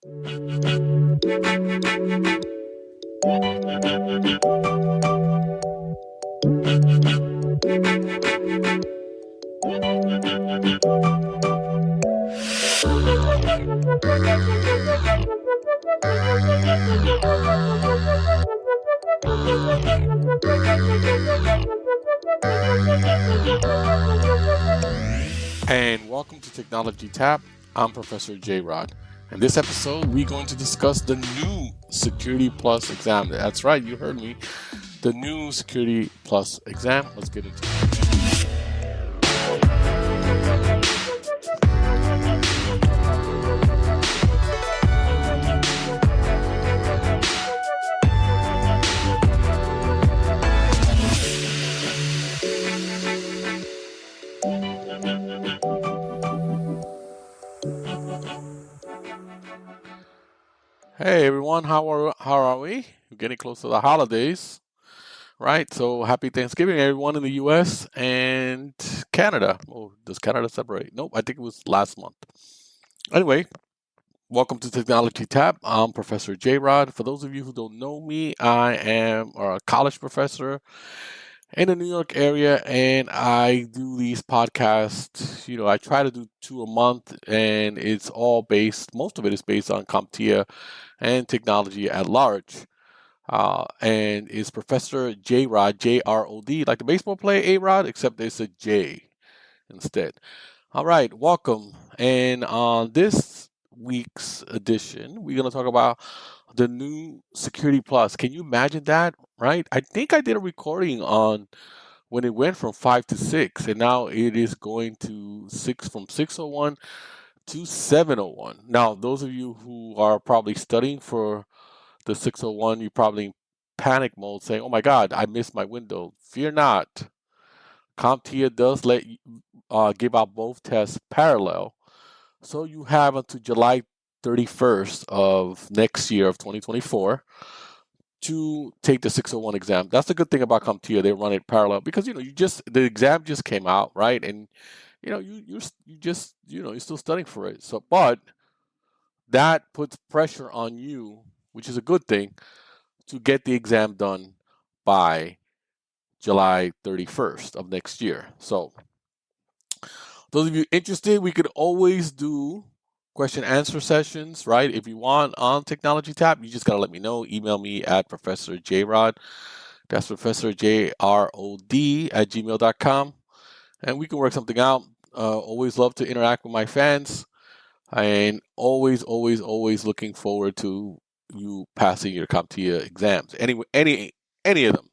And welcome to Technology Tap. I'm Professor Jrod. In this episode, we're going to discuss the new Security Plus exam. That's right, you heard me. The new Security Plus exam. Let's get into it. Hey everyone, how are we? We're getting close to the holidays, right? So happy Thanksgiving, everyone in the U.S. and Canada. Oh, does Canada separate? Nope, I think it was last month. Anyway, welcome to Technology Tap. I'm Professor Jrod. For those of you who don't know me, I am a college professor in the New York area, and I do these podcasts. I try to do 2 a month, and it's all based, most of it is based on CompTIA and technology at large. And it's Professor Jrod, Jrod, like the baseball player A-Rod, except it's a J instead. All right, welcome. And on this week's edition, we're going to talk about the new Security Plus. Can you imagine that, right? I think I did a recording on when it went from 5 to 6, and now it is going to 6, from 601 to 701. Now, those of you who are probably studying for the 601, you're probably in panic mode saying, oh my God, I missed my window. Fear not. CompTIA does let you give out both tests parallel. So you have until July 31st of next year of 2024 to take the 601 exam. That's the good thing about CompTIA. They run it parallel because the exam just came out, right? And you're still studying for it. So, but that puts pressure on you, which is a good thing, to get the exam done by July 31st of next year. So, those of you interested, we could always do question answer sessions, right? If you want on Technology Tap, you just gotta let me know. Email me at Professor Jrod. That's Professor Jrod at gmail.com. And we can work something out. Always love to interact with my fans. And always looking forward to you passing your CompTIA exams. Any of them.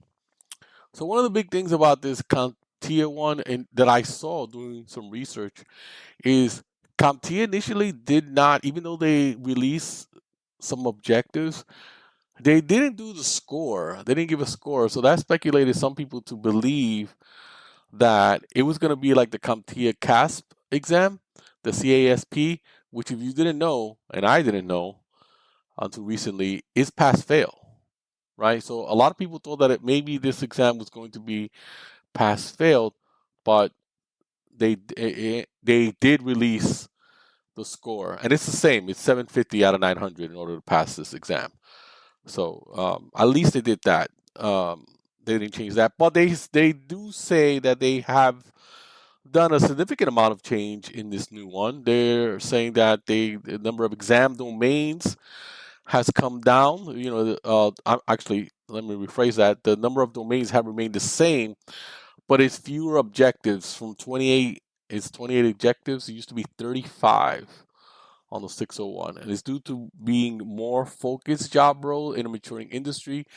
So one of the big things about this CompTIA one, and that I saw doing some research, is CompTIA initially did not, even though they released some objectives, they didn't do the score. They didn't give a score. So that speculated some people to believe that it was going to be like the CompTIA CASP exam, the CASP, which, if you didn't know, and I didn't know until recently, is pass-fail, right? So a lot of people thought that maybe this exam was going to be pass-failed, but they did release the score, and it's the same. It's 750 out of 900 in order to pass this exam. So at least they did that. They didn't change that, but they do say that they have done a significant amount of change in this new one. They're saying that the number of exam domains has come down. Actually, let me rephrase that. The number of domains have remained the same, but it's fewer objectives. From 28, it's 28 objectives. It used to be 35 on the 601, and it's due to being more focused job role in a maturing industry.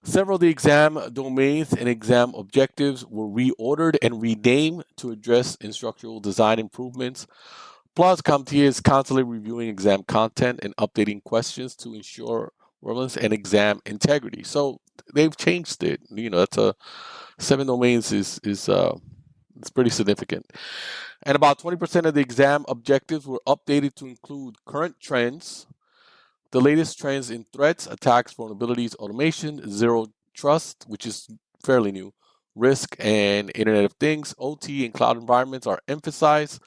Several of the exam domains and exam objectives were reordered and renamed to address instructional design improvements. Plus, CompTIA is constantly reviewing exam content and updating questions to ensure relevance and exam integrity. So they've changed it. That's 7 domains is it's pretty significant. And about 20% of the exam objectives were updated to include current trends, the latest trends in threats, attacks, vulnerabilities, automation, zero trust, which is fairly new, risk, and Internet of Things, OT, and cloud environments are emphasized.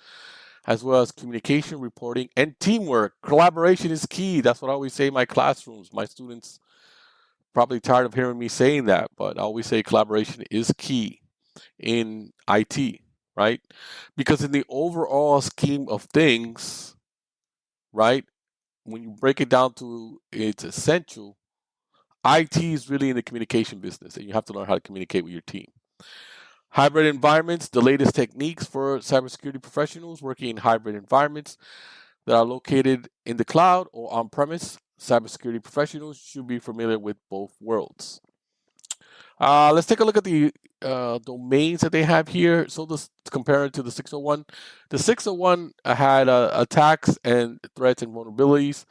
as well as communication, reporting, and teamwork. Collaboration is key. That's what I always say in my classrooms. My students probably tired of hearing me saying that, but I always say collaboration is key in IT, right? Because in the overall scheme of things, right, when you break it down to its essential, IT is really in the communication business, and you have to learn how to communicate with your team. Hybrid environments, the latest techniques for cybersecurity professionals working in hybrid environments that are located in the cloud or on premise. Cybersecurity professionals should be familiar with both worlds. Let's take a look at the domains that they have here. So this compared to the 601, the 601 had attacks and threats and vulnerabilities,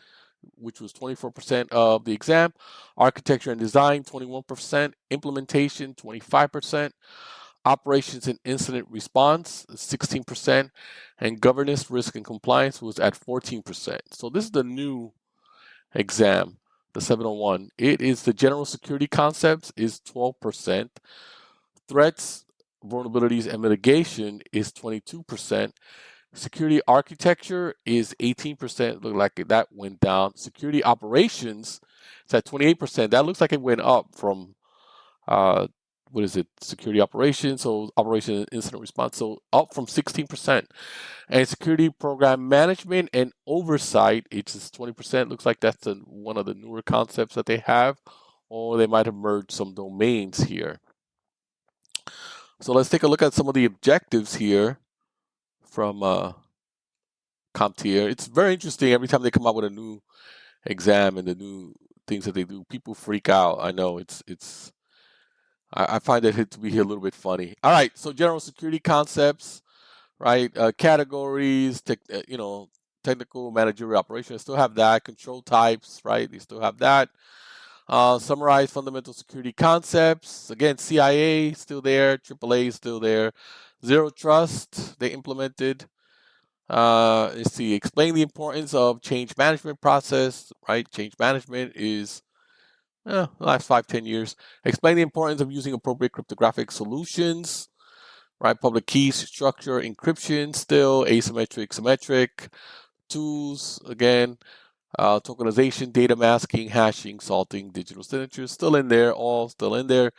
which was 24% of the exam. Architecture and design, 21%. Implementation, 25%. Operations and incident response, 16%. And governance, risk, and compliance was at 14%. So this is the new exam, the 701. It is the general security concepts is 12%. Threats, vulnerabilities, and mitigation is 22%. Security architecture is 18%. Look like that went down. Security operations is at 28%. That looks like it went up from what is it? Security operations, so operation and incident response, so up from 16%. And security program management and oversight, it's just 20%. Looks like that's one of the newer concepts that they have, or they might have merged some domains here. So let's take a look at some of the objectives here from CompTIA. It's very interesting. Every time they come out with a new exam and the new things that they do, people freak out. I know I find it to be a little bit funny. All right, so general security concepts, right? Categories, technical, managerial operations. Still have that. Control types, right? They still have that. Summarize fundamental security concepts. Again, CIA still there. AAA is still there. Zero trust they implemented. Let's see. Explain the importance of change management process. Right? Change management is the last 5-10 years. Explain the importance of using appropriate cryptographic solutions. Right? Public key structure, encryption, still asymmetric, symmetric. Tools again. Tokenization, data masking, hashing, salting, digital signatures, still in there, all still in there.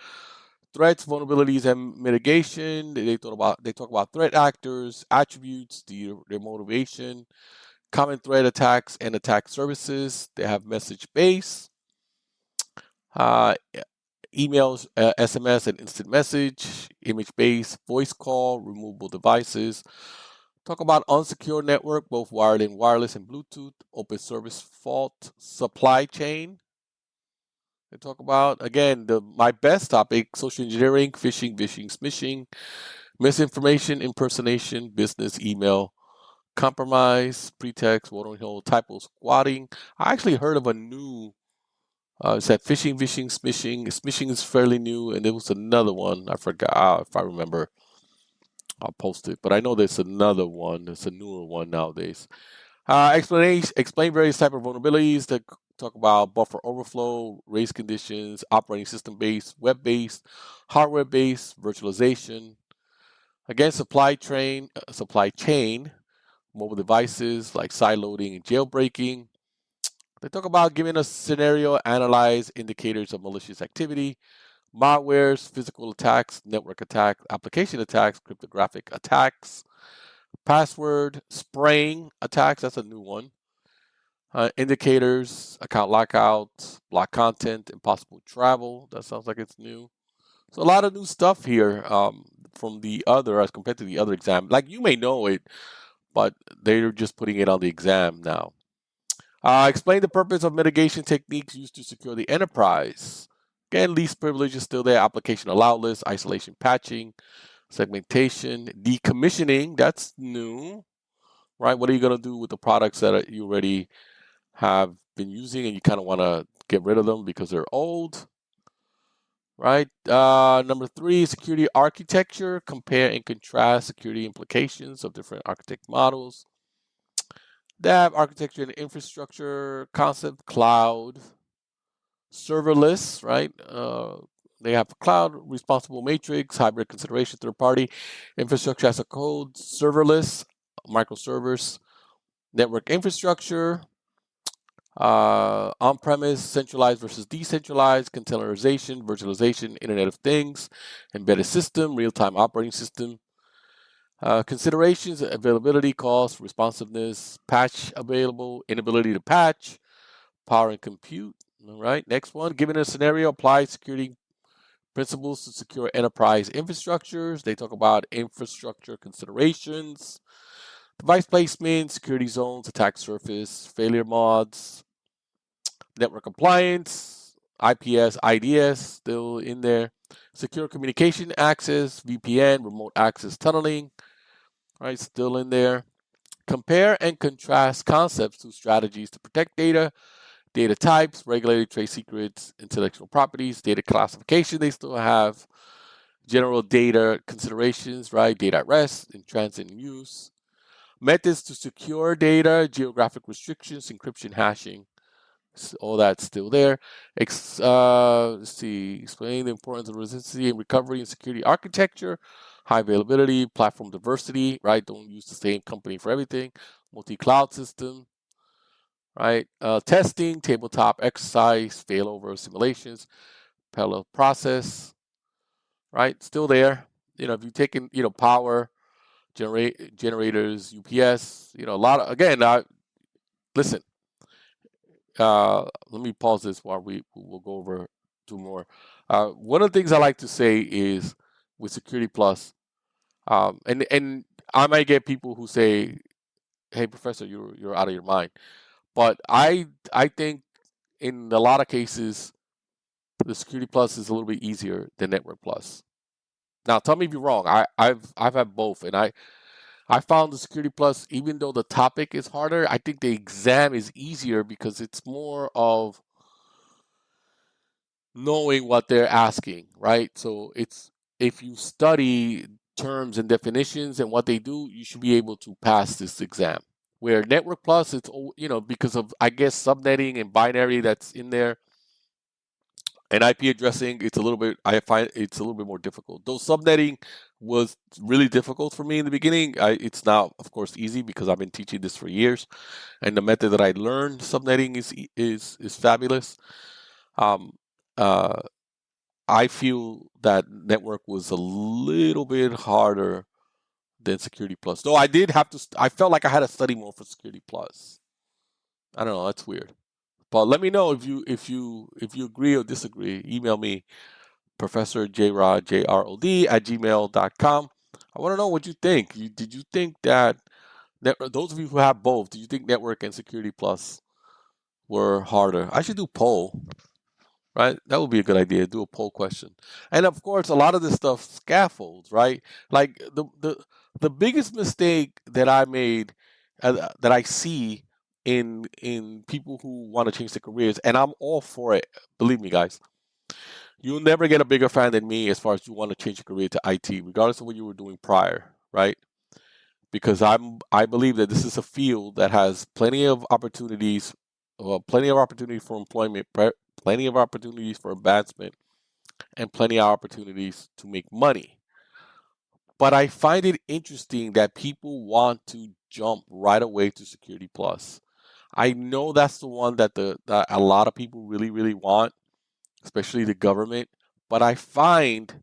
Threats, vulnerabilities, and mitigation. They talk about threat actors, attributes, their motivation, common threat attacks, and attack services. They have message base, emails, SMS, and instant message, image base, voice call, removable devices. Talk about unsecured network, both wired and wireless and Bluetooth, open service fault, supply chain. They talk about, again, my best topic, social engineering, phishing, vishing, smishing, misinformation, impersonation, business, email, compromise, pretext, watering hole, typo squatting. I actually heard of a new, it said phishing, vishing, smishing. Smishing is fairly new, and there was another one. I forgot if I remember. I'll post it, but I know there's another one. It's a newer one nowadays. Explain various type of vulnerabilities. To talk about buffer overflow, race conditions, operating system based, web based, hardware based, virtualization. Again, supply chain, mobile devices like side loading and jailbreaking. They talk about giving a scenario, analyze indicators of malicious activity, malwares, physical attacks, network attacks, application attacks, cryptographic attacks, password spraying attacks. That's a new one. Indicators, account lockout, block content, impossible travel. That sounds like it's new. So a lot of new stuff here from the other as compared to the other exam. Like you may know it, but they're just putting it on the exam now. Explain the purpose of mitigation techniques used to secure the enterprise. Again, least privilege is still there. Application allowed list, isolation patching, segmentation, decommissioning. That's new, right? What are you going to do with the products that you already have been using and you kind of want to get rid of them because they're old, right? Number 3, security architecture. Compare and contrast security implications of different architect models. They have architecture and infrastructure concept, cloud, serverless, right? They have cloud, responsible matrix, hybrid consideration, third party, infrastructure as a code, serverless, microservers, network infrastructure, on-premise, centralized versus decentralized, containerization, virtualization, Internet of Things, embedded system, real-time operating system. Considerations: availability, cost, responsiveness, patch available, inability to patch, power and compute. All right, next one. Given a scenario, apply security principles to secure enterprise infrastructures. They talk about infrastructure considerations, device placement, security zones, attack surface, failure mods, network compliance, IPS, IDS still in there, secure communication access, VPN, remote access tunneling, right, still in there. Compare and contrast concepts to strategies to protect data, data types, regulated trade secrets, intellectual properties, data classification they still have, general data considerations, right, data at rest, in transit and use, methods to secure data, geographic restrictions, encryption, hashing, all that's still there. Let's see, explain the importance of resiliency and recovery and security architecture, high availability, platform diversity, right? Don't use the same company for everything. Multi-cloud system, right? Testing, tabletop exercise, failover simulations, parallel process, right? Still there. If you've taken, power, generators, UPS, a lot of, again, listen, let me pause this while we'll go over two more. One of the things I like to say is with Security Plus, and I might get people who say, "Hey, Professor, you're out of your mind," but I think in a lot of cases the Security Plus is a little bit easier than Network Plus. Now, tell me if you're wrong. I've had both, and I found the Security Plus, even though the topic is harder, I think the exam is easier because it's more of knowing what they're asking, right? So it's if you study terms and definitions and what they do, you should be able to pass this exam. Where Network Plus, it's because of I guess subnetting and binary that's in there, and IP addressing, it's a little bit. I find it's a little bit more difficult. Though subnetting was really difficult for me in the beginning, it's now of course easy because I've been teaching this for years, and the method that I learned subnetting is fabulous. Um, uh, I feel that network was a little bit harder than Security Plus. Though I did have to, I felt like I had to study more for Security Plus. I don't know, that's weird. But let me know if you agree or disagree. Email me, Professor Jrod, Jrod at gmail.com. I want to know what you think. Did you think that those of you who have both, do you think network and Security Plus were harder? I should do poll. Right? That would be a good idea. Do a poll question, and of course, a lot of this stuff scaffolds, right? Like the biggest mistake that I made, that I see in people who want to change their careers, and I'm all for it. Believe me, guys, you'll never get a bigger fan than me as far as you want to change your career to IT, regardless of what you were doing prior, right? Because I believe that this is a field that has plenty of opportunities, well, plenty of opportunity for employment, plenty of opportunities for advancement, and plenty of opportunities to make money. But I find it interesting that people want to jump right away to Security Plus. I know that's the one that a lot of people really, really want, especially the government. But I find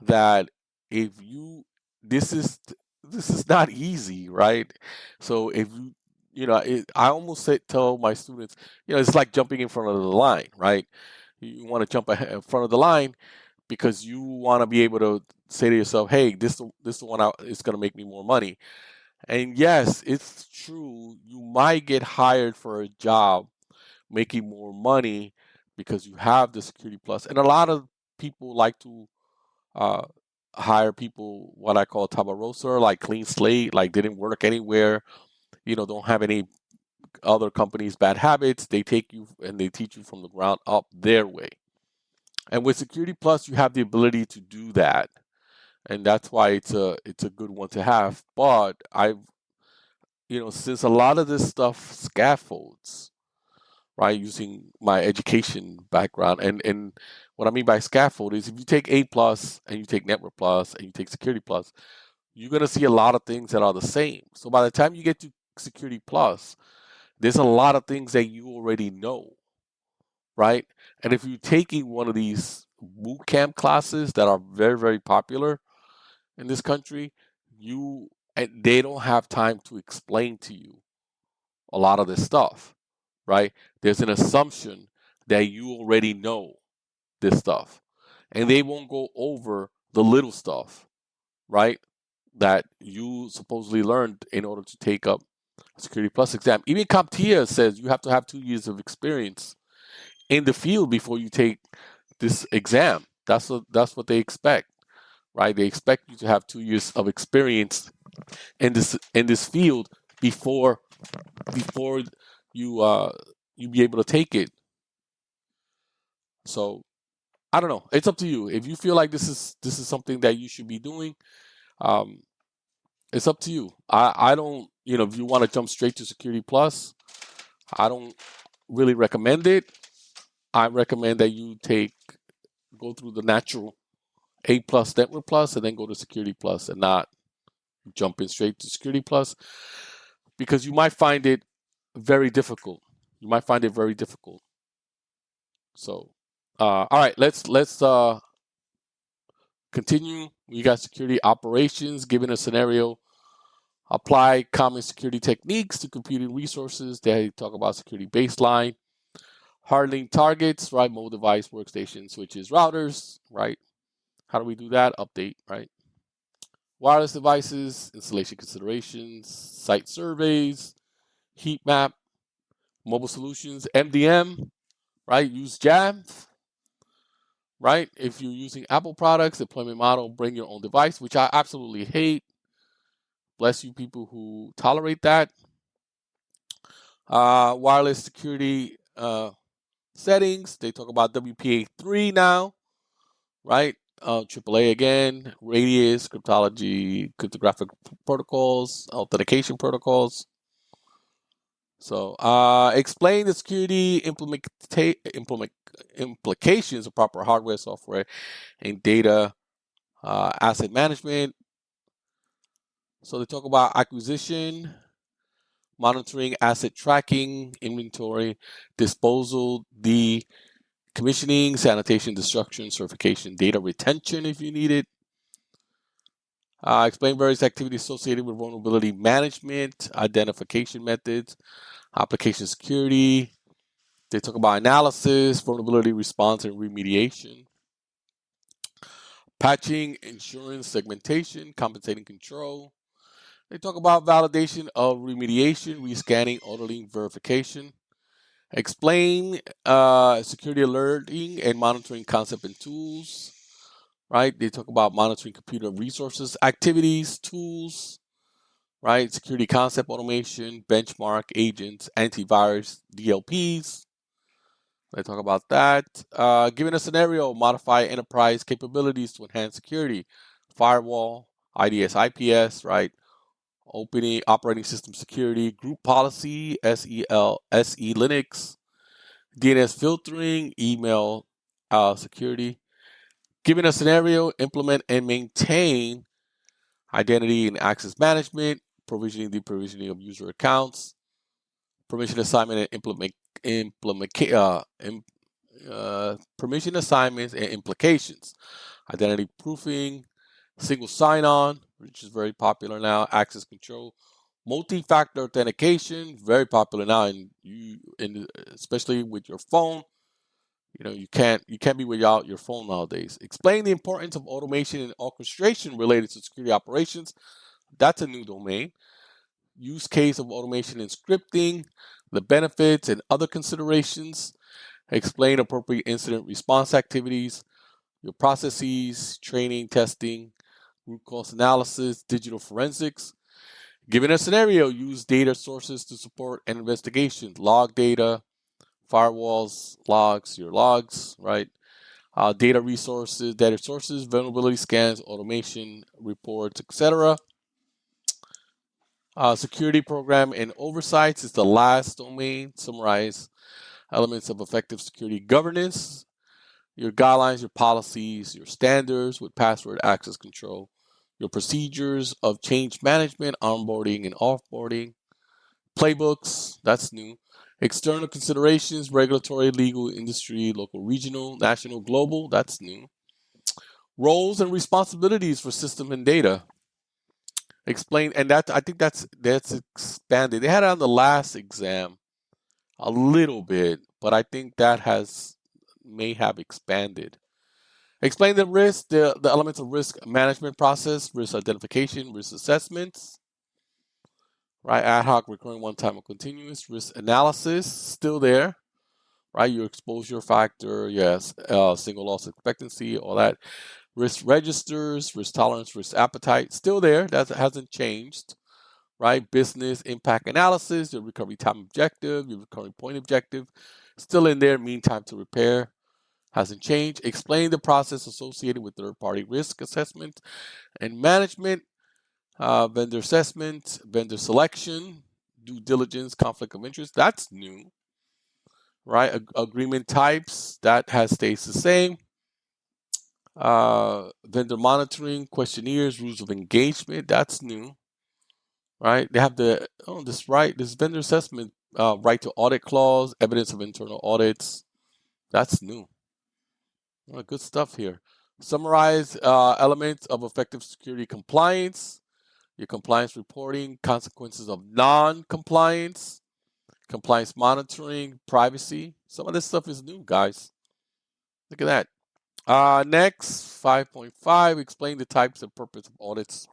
that if you this is this is not easy, right? So if I almost tell my students, it's like jumping in front of the line, right? You want to jump in front of the line because you want to be able to say to yourself, "Hey, this the one is going to make me more money." And yes, it's true. You might get hired for a job making more money because you have the Security Plus, and a lot of people like to uh, hire people what I call tabarosa, like clean slate, like didn't work anywhere, don't have any other companies' bad habits. They take you and they teach you from the ground up their way. And with Security Plus, you have the ability to do that, and that's why it's a good one to have. But since a lot of this stuff scaffolds, right, using my education background, and what I mean by scaffold is if you take A plus and you take Network Plus and you take Security Plus, you're going to see a lot of things that are the same. So by the time you get to Security Plus, there's a lot of things that you already know, right? And if you're taking one of these boot camp classes that are very, very popular in this country, they don't have time to explain to you a lot of this stuff, right? There's an assumption that you already know this stuff, and they won't go over the little stuff, right? That you supposedly learned in order to take up a Security Plus exam. Even CompTIA says you have to have 2 years of experience in the field before you take this exam. That's what they expect, right? They expect you to have 2 years of experience in this field before you be able to take it. So I don't know. It's up to you. If you feel like this is something that you should be doing, um, it's up to you. I don't. If you want to jump straight to Security Plus, I don't really recommend it. I recommend that you go through the natural A plus Network Plus and then go to Security Plus and not jump in straight to Security Plus, because you might find it very difficult. You might find it very difficult. So, all right, let's continue. We got security operations. Given a scenario, apply common security techniques to computing resources. They talk about security baseline, hardening targets, right? Mobile device, workstation, switches, routers, right? How do we do that? Update, right? Wireless devices, installation considerations, site surveys, heat map, mobile solutions, MDM, right? Use Jam, right? If you're using Apple products, deployment model, bring your own device, which I absolutely hate. Bless you people who tolerate that. Wireless security settings, they talk about WPA3 now, right? AAA again, radius, cryptology, cryptographic protocols, authentication protocols. So, explain the security implications of proper hardware, software, and data asset management. So they talk about acquisition, monitoring, asset tracking, inventory, disposal, decommissioning, sanitation, destruction, certification, data retention if you need it. Explain various activities associated with vulnerability management, identification methods, application security. They talk about analysis, vulnerability response, and remediation. Patching, insurance, segmentation, compensating control. They talk about validation of remediation, rescanning, auditing, verification. Explain security alerting and monitoring concept and tools. Right? They talk about monitoring computer resources, activities, tools. Right? Security concept automation, benchmark, agents, antivirus, DLPs. They talk about that. Given a scenario, modify enterprise capabilities to enhance security. Firewall, IDS, IPS, right? Opening operating system security, group policy, SE Linux, DNS filtering, email security. Given a scenario, implement and maintain identity and access management, provisioning, deprovisioning of user accounts, permission assignment and permission assignments and implications, identity proofing, single sign-on, which is very popular now, access control, multi-factor authentication, very popular now, and especially with your phone. You can't be without your phone nowadays. Explain the importance of automation and orchestration related to security operations. That's a new domain. Use case of automation and scripting, the benefits and other considerations. Explain appropriate incident response activities, your processes, training, testing, root cause analysis, digital forensics. Given a scenario, use data sources to support an investigation, log data, firewalls, logs, your logs, right? Data sources, vulnerability scans, automation, reports, etc. Security program and oversights is the last domain. Summarize elements of effective security governance, your guidelines, your policies, your standards with password access control, your procedures of change management, onboarding and offboarding, playbooks, that's new, external considerations, regulatory, legal, industry, local, regional, national, global, that's new, roles and responsibilities for system and data. Explain, and that I think that's expanded. They had it on the last exam a little bit, but I think that may have expanded. Explain the risk, the elements of risk management process, risk identification, risk assessments, right? Ad hoc, recurring, one-time, or continuous. Risk analysis, still there, right? Your exposure factor, yes, single loss expectancy, all that. Risk registers, risk tolerance, risk appetite, still there. That hasn't changed, right? Business impact analysis, your recovery time objective, your recovery point objective, still in there. Mean time to repair hasn't changed. Explain the process associated with third-party risk assessment and management, vendor assessment, vendor selection, due diligence, conflict of interest. That's new, right? Agreement types, that has stays the same. Vendor monitoring, questionnaires, rules of engagement, that's new, right? They have this vendor assessment, right to audit clause, evidence of internal audits, that's new. Good stuff here. Summarize elements of effective security compliance, your compliance reporting, consequences of non-compliance, compliance monitoring, privacy. Some of this stuff is new, guys. Look at that. Next, 5.5, explain the types and purpose of audits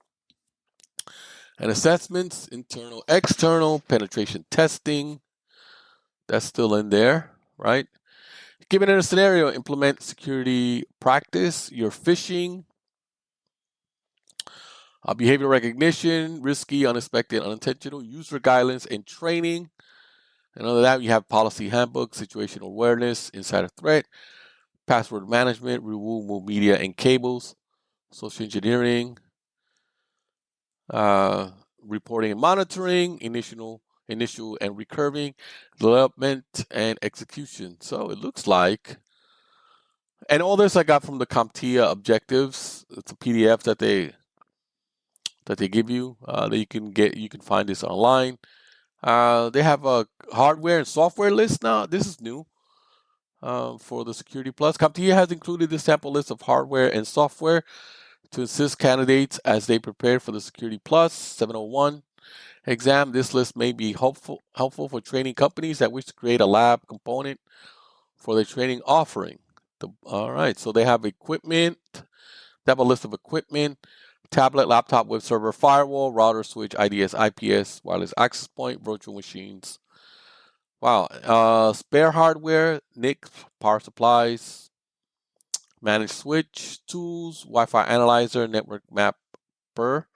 and assessments, internal, external, penetration testing. That's still in there, right? Given in a scenario, implement security practice, your phishing, behavior recognition, risky, unexpected, unintentional, user guidelines, and training. And under that, you have policy handbook, situational awareness, insider threat, password management, removable media and cables, social engineering, reporting and monitoring, initial and recurring, development and execution. So it looks like, and all this I got from the CompTIA objectives. It's a PDF that they give you that you can get. You can find this online. They have a hardware and software list now. This is new for the Security Plus. CompTIA has included the sample list of hardware and software to assist candidates as they prepare for the Security Plus 701 exam. This list may be helpful for training companies that wish to create a lab component for their training offering. All right, so they have equipment. They have a list of equipment: tablet, laptop, web server, firewall, router, switch, IDS, IPS, wireless access point, virtual machines. Wow. Spare hardware, NIC, power supplies, managed switch, tools, Wi-Fi analyzer, network mapper,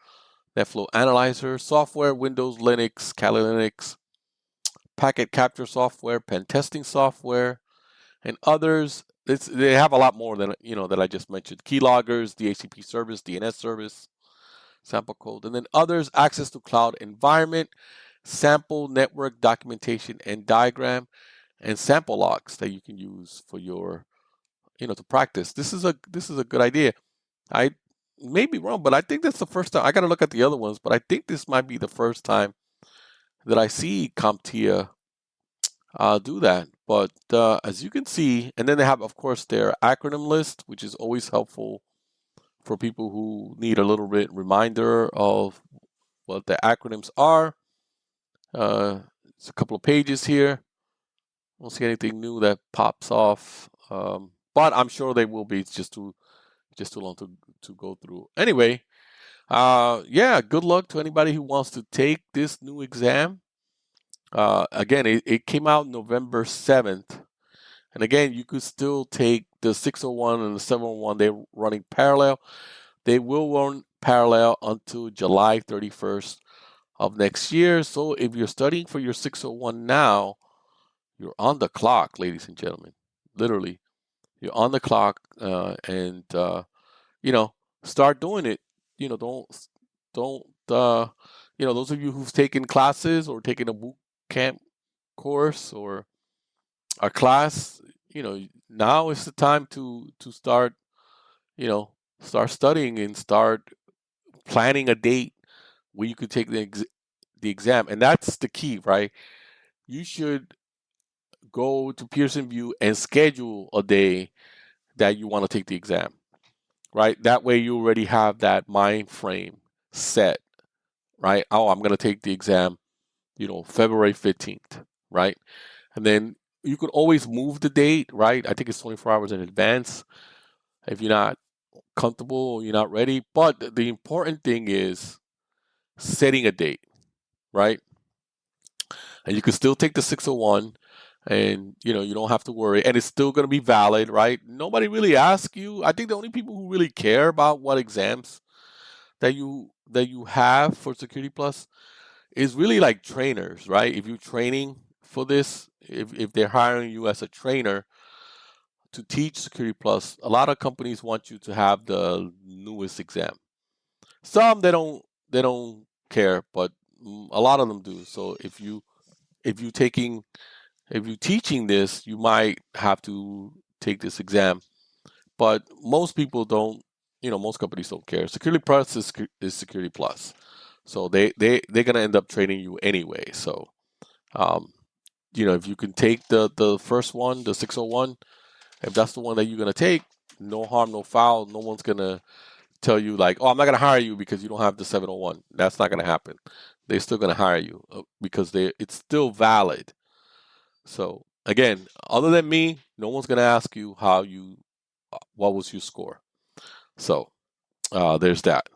NetFlow analyzer, software, Windows, Linux, Kali Linux, packet capture software, pen testing software, and others. They have a lot more than that I just mentioned. Keyloggers, DHCP service, DNS service, sample code, and then others, access to cloud environment, sample network documentation and diagram, and sample logs that you can use for your, to practice. This is a good idea. I may be wrong, but I think that's the first time. I got to look at the other ones, but I think this might be the first time that I see CompTIA do that. But as you can see, and then they have, of course, their acronym list, which is always helpful for people who need a little bit reminder of what the acronyms are. It's a couple of pages here. I don't see anything new that pops off, but I'm sure they will be. It's just too long to go through. Anyway, yeah, good luck to anybody who wants to take this new exam. Again, it came out November 7th. And again, you could still take the 601 and the 701. They're running parallel. They will run parallel until July 31st of next year. So if you're studying for your 601 now, you're on the clock, ladies and gentlemen. Literally, you're on the clock, and start doing it. Don't those of you who've taken classes or taken a boot camp course or a class, now is the time to start, start studying and start planning a date where you could take the exam, and that's the key, right? You should go to Pearson VUE and schedule a day that you want to take the exam, right? That way you already have that mind frame set, right? Oh, I'm going to take the exam, February 15th, right? And then you could always move the date, right? I think it's 24 hours in advance if you're not comfortable or you're not ready. But the important thing is setting a date, right? And you can still take the 601 and you don't have to worry, and it's still going to be valid, right? Nobody really asks you. I think the only people who really care about what exams that you have for Security Plus is really like trainers, right? If you're training for this, if they're hiring you as a trainer to teach Security Plus, a lot of companies want you to have the newest exam. Some they don't care, but a lot of them do. So if you're teaching this, you might have to take this exam. But most people don't. Most companies don't care. Security Plus is Security Plus, so they're gonna end up training you anyway. So, if you can take the first one, the 601, if that's the one that you're gonna take, no harm, no foul. No one's gonna tell you like, oh, I'm not gonna hire you because you don't have the 701. That's not gonna happen. They're still gonna hire you because it's still valid. So again, other than me, no one's gonna ask you what was your score. So there's that.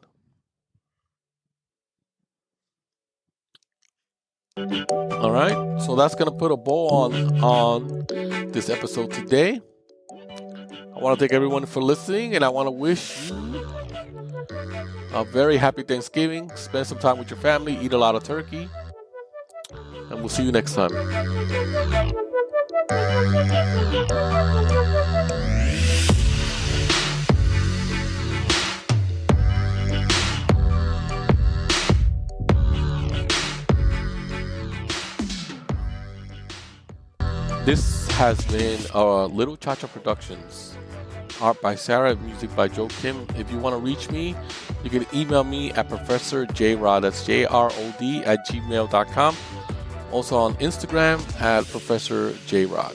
All right, so that's gonna put a bow on this episode today. I want to thank everyone for listening, and I want to wish you a very happy Thanksgiving. Spend some time with your family, eat a lot of turkey, and we'll see you next time. This has been Little Cha-Cha Productions. Art by Sarah, music by Joe Kim. If you want to reach me, you can email me at Professor Jrod, that's JROD @gmail.com. Also on Instagram at Professor Jrod.